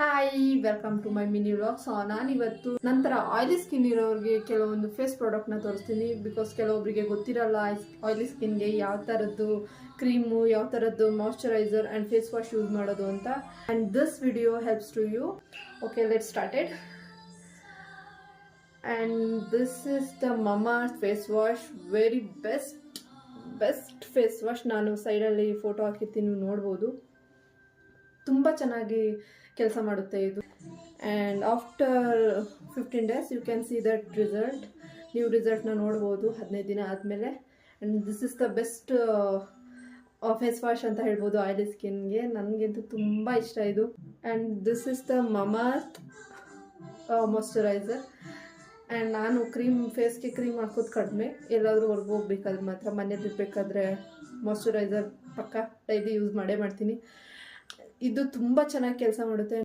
Hi, welcome to my mini vlog. ನಾನು ಇವತ್ತು ನಂತರ ಆಯಿಲಿ ಸ್ಕಿನ್ ಇರೋರಿಗೆ ಕೆಲವೊಂದು ಫೇಸ್ ಪ್ರಾಡಕ್ಟ್ನ ತೋರಿಸ್ತೀನಿ. ಬಿಕಾಸ್ ಕೆಲವೊಬ್ಬರಿಗೆ ಗೊತ್ತಿರಲ್ಲ ಆಯಿಲಿ ಸ್ಕಿನ್ಗೆ ಯಾವ ಥರದ್ದು ಕ್ರೀಮು, ಯಾವ ಥರದ್ದು moisturiser and face wash use ಮಾಡೋದು ಅಂತ. And this video helps to you. Okay, let started. And this is the Mamaearth face wash. Very best face wash. ನಾನು ಸೈಡಲ್ಲಿ ಫೋಟೋ ಹಾಕಿರ್ತೀನಿ, ನೀವು ನೋಡ್ಬೋದು. ತುಂಬ ಚೆನ್ನಾಗಿ ಕೆಲಸ ಮಾಡುತ್ತೆ ಇದು. And after 15 days you can see that result. ನೀವು ರಿಸಲ್ಟ್ನ ನೋಡ್ಬೋದು 15 ದಿನ ಆದಮೇಲೆ. And this is the best face wash ಅಂತ ಹೇಳ್ಬೋದು ಆಯಿಲಿ ಸ್ಕಿನ್ಗೆ. ನನಗಂತೂ ತುಂಬ ಇಷ್ಟ ಇದು. And this is the Mamaearth moisturiser. And ನಾನು ಫೇಸ್ಗೆ ಕ್ರೀಮ್ ಹಾಕೋದು ಕಡಿಮೆ. ಎಲ್ಲಾದರೂ ಹೊರಗೆ ಹೋಗ್ಬೇಕಾದ್ರೆ ಮಾತ್ರ, ಮನೇಲಿ ಇರಬೇಕಾದ್ರೆ ಮಾಯ್ಶ್ಚರೈಸರ್ ಪಕ್ಕ ಡೈಲಿ ಯೂಸ್ ಮಾಡೇ ಮಾಡ್ತೀನಿ. ಇದು ತುಂಬ ಚೆನ್ನಾಗಿ ಕೆಲಸ ಮಾಡುತ್ತೆ.